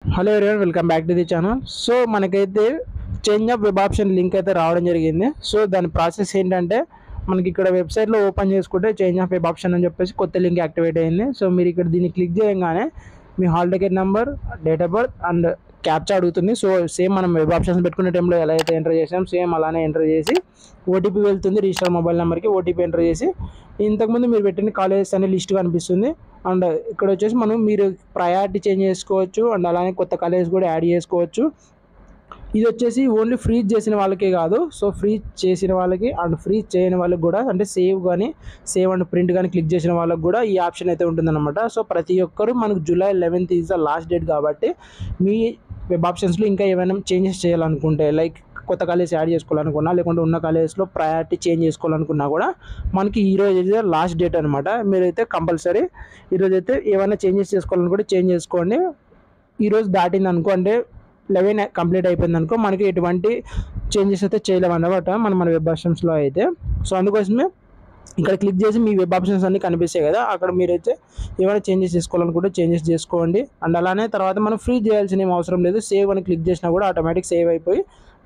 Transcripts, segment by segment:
Hello everyone, welcome back to the channel. So మనకైతే change of web option link అయితే రావడం జరిగింది. So దాని ప్రాసెస్ ఏంటంటే మనకి ఇక్కడ వెబ్సైట్లో ఓపెన్ చేసుకుంటే చేంజ్ ఆఫ్ వెబ్ ఆప్షన్ అని చెప్పేసి కొత్త లింక్ యాక్టివేట్ అయింది. సో మీరు ఇక్కడ దీన్ని క్లిక్ చేయగానే మీ hall ticket number, date of birth and captcha అడుగుతుంది. సో సేమ్ మనం వెబ్ ఆప్షన్స్ పెట్టుకునే టైంలో ఎలా అయితే ఎంటర్ చేసాం సేమ్ అలానే ఎంటర్ చేసి ఓటీపీ వెళ్తుంది. రిజిస్టర్ మొబైల్ నెంబర్కి ఓటీపీ ఎంటర్ చేసి ఇంతకుముందు మీరు పెట్టిన కాలేజెస్ అనే లిస్ట్ కనిపిస్తుంది. అండ్ ఇక్కడ వచ్చేసి మీరు ప్రయారిటీ చేంజ్ చేసుకోవచ్చు అండ్ అలానే కొత్త కాలేజెస్ కూడా యాడ్ చేసుకోవచ్చు. ఇది వచ్చేసి ఓన్లీ ఫ్రీజ్ చేసిన వాళ్ళకే కాదు, సో ఫ్రీజ్ చేసిన వాళ్ళకి అండ్ ఫ్రీజ్ చేయని వాళ్ళకి కూడా, అంటే సేవ్ అండ్ ప్రింట్ కానీ క్లిక్ చేసిన వాళ్ళకి కూడా ఈ ఆప్షన్ అయితే ఉంటుందన్నమాట. సో ప్రతి ఒక్కరు మనకు July 11th is the last date కాబట్టి మీ వెబ్ ఆప్షన్స్లో ఇంకా ఏమైనా చేంజెస్ చేయాలనుకుంటే, లైక్ కొత్త కాలేజ్ యాడ్ చేసుకోవాలనుకున్నా లేకుంటే ఉన్న కాలేజెస్లో ప్రయారిటీ చేంజ్ చేసుకోవాలనుకున్నా కూడా మనకి ఈరోజు అయితే లాస్ట్ డేట్ అనమాట. మీరైతే కంపల్సరీ ఈరోజు అయితే ఏమైనా చేంజెస్ చేసుకోవాలనుకుంటే చేంజ్ చేసుకోండి. ఈరోజు దాటింది అనుకో, అంటే 11 కంప్లీట్ అయిపోయింది అనుకో, మనకి ఎటువంటి చేంజెస్ అయితే చేయలేము అన్నమాట మన వెబ్ ఆప్షన్స్లో అయితే. సో అందుకోసమే ఇక్కడ క్లిక్ చేసి మీ వెబ్ ఆప్షన్స్ అన్నీ కనిపిస్తాయి కదా, అక్కడ మీరైతే ఏమైనా చేంజెస్ చేసుకోవాలనుకుంటే చేంజెస్ చేసుకోండి. అండ్ అలానే తర్వాత మనం ఫ్రీ చేయాల్సిన ఏం అవసరం లేదు. సేవ్ అని క్లిక్ చేసినా కూడా ఆటోమేటిక్ సేవ్ అయిపోయి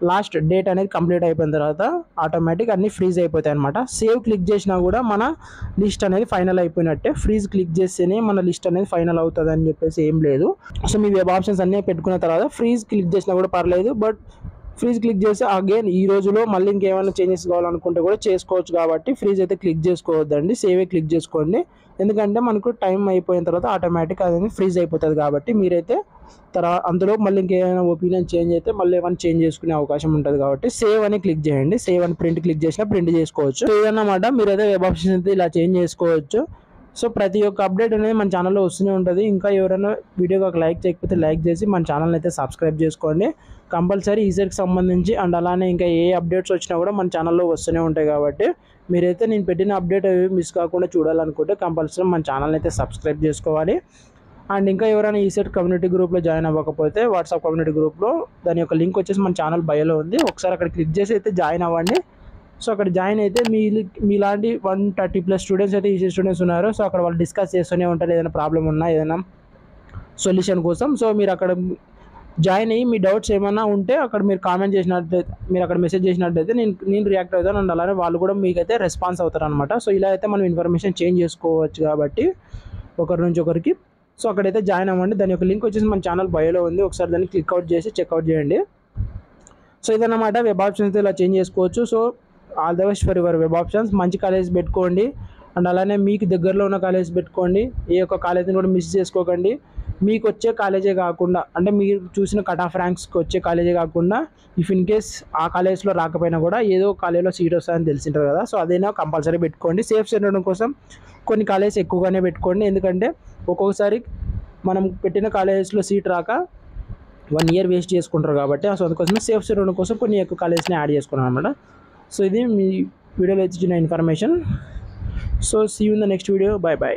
లాస్ట్ డేట్ అనేది కంప్లీట్ అయిపోయిన తర్వాత ఆటోమేటిక్ అన్నీ ఫ్రీజ్ అయిపోతాయి అనమాట. సేవ్ క్లిక్ చేసినా కూడా మన లిస్ట్ అనేది ఫైనల్ అయిపోయినట్టే. ఫ్రీజ్ క్లిక్ చేస్తేనే మన లిస్ట్ అనేది ఫైనల్ అవుతుంది అని చెప్పేసి ఏం లేదు. సో మీ వెబ్ ఆప్షన్స్ అన్నీ పెట్టుకున్న తర్వాత ఫ్రీజ్ క్లిక్ చేసినా కూడా పర్లేదు, బట్ ఫ్రీజ్ క్లిక్ చేసి అగైన్ ఈ రోజులో మళ్ళీ ఇంకేమైనా చేంజెస్ కావాలనుకుంటే కూడా చేసుకోవచ్చు. కాబట్టి ఫ్రీజ్ అయితే క్లిక్ చేసుకోవద్దండి, సేవే క్లిక్ చేసుకోండి. ఎందుకంటే మనకు టైం అయిపోయిన తర్వాత ఆటోమేటిక్ అది ఫ్రీజ్ అయిపోతుంది. కాబట్టి మీరైతే అందులో మళ్ళీ ఇంకేమైనా ఒపీనియన్ చేంజ్ అయితే మళ్ళీ ఏమైనా చేంజ్ చేసుకునే అవకాశం ఉంటుంది. కాబట్టి సేవ్ అని క్లిక్ చేయండి. సేవ్ అని ప్రింట్ క్లిక్ చేసినా ప్రింట్ చేసుకోవచ్చు. సో ఇదన్నమాట, మీరైతే వెబ్ ఆప్షన్స్ అయితే ఇలా చేంజ్ చేసుకోవచ్చు. సో ప్రతి ఒక్క అప్డేట్ అనేది మన ఛానల్లో వస్తూనే ఉంటుంది. ఇంకా ఎవరైనా వీడియోకి ఒక లైక్ చేయకపోతే లైక్ చేసి మన ఛానల్ని అయితే సబ్స్క్రైబ్ చేసుకోండి. కంపల్సరీ ఈజర్కి సంబంధించి అండ్ అలానే ఇంకా ఏ అప్డేట్స్ వచ్చినా కూడా మన ఛానల్లో వస్తూనే ఉంటాయి. కాబట్టి మీరైతే నేను పెట్టిన అప్డేట్ అవి మిస్ కాకుండా చూడాలనుకుంటే కంపల్సరీ మన ఛానల్ని అయితే సబ్స్క్రైబ్ చేసుకోవాలి. అండ్ ఇంకా ఎవరైనా ఈసెట్ కమ్యూనిటీ గ్రూప్లో జాయిన్ అవ్వకపోతే వాట్సాప్ కమ్యూనిటీ గ్రూప్లో దాని యొక్క లింక్ వచ్చేసి మన ఛానల్ బయోలో ఉంది. ఒకసారి అక్కడ క్లిక్ చేసి అయితే జాయిన్ అవ్వండి. సో అక్కడ జాయిన్ అయితే మీలాంటి 130+ స్టూడెంట్స్ అయితే ఈసీ స్టూడెంట్స్ ఉన్నారు. సో అక్కడ వాళ్ళు డిస్కస్ చేస్తూనే ఉంటారు ఏదైనా ప్రాబ్లం ఉన్నా ఏదైనా సొల్యూషన్ కోసం. సో మీరు అక్కడ జాయిన్ అయ్యి మీ డౌట్స్ ఏమైనా ఉంటే అక్కడ మీరు కామెంట్ చేసినట్లయితే, మీరు అక్కడ మెసేజ్ చేసినట్లయితే నేను రియాక్ట్ అవుతాను. అండ్ అలానే వాళ్ళు కూడా మీకైతే రెస్పాన్స్ అవుతారు అనమాట. సో ఇలా అయితే మనం ఇన్ఫర్మేషన్ చేంజ్ చేసుకోవచ్చు కాబట్టి ఒకరి నుంచి ఒకరికి. సో అక్కడైతే జాయిన్ అవ్వండి. దాని యొక్క లింక్ వచ్చేసి మన ఛానల్ బయోలో ఉంది. ఒకసారి దాన్ని క్లిక్అవుట్ చేసి చెక్అవుట్ చేయండి. సో ఇదన్నమాట, వెబ్ ఆప్షన్స్ అయితే ఇలా చేంజ్ చేసుకోవచ్చు. So all the best for your web options. మంచి కాలేజ్ పెట్టుకోండి అండ్ అలానే మీకు దగ్గరలో ఉన్న కాలేజ్ పెట్టుకోండి. ఏ ఒక్క కాలేజీని కూడా మిస్ చేసుకోకండి. మీకు వచ్చే కాలేజే కాకుండా, అంటే మీరు చూసిన కట్ ఆఫ్ ర్యాంక్స్కి వచ్చే కాలేజే కాకుండా ఇఫ్ ఇన్ కేస్ ఆ కాలేజ్లో రాకపోయినా కూడా ఏదో కాలేజ్లో సీట్ వస్తుందని తెలిసింటుంది కదా, సో అదైనా కంపల్సరీ పెట్టుకోండి. సేఫ్ ఉండడం కోసం కొన్ని కాలేజెస్ ఎక్కువగానే పెట్టుకోండి. ఎందుకంటే ఒక్కొక్కసారి మనం పెట్టిన కాలేజెస్లో సీట్ రాక 1 year వేస్ట్ చేసుకుంటారు. కాబట్టి సో అందుకోసమే సేఫ్ ఉండడం కోసం కొన్ని ఎక్కువ కాలేజెస్ని యాడ్ చేసుకున్నాను అనమాట. సో ఇది మీ వీడియోలో ఇచ్చిన information. So see you in the next video. Bye by.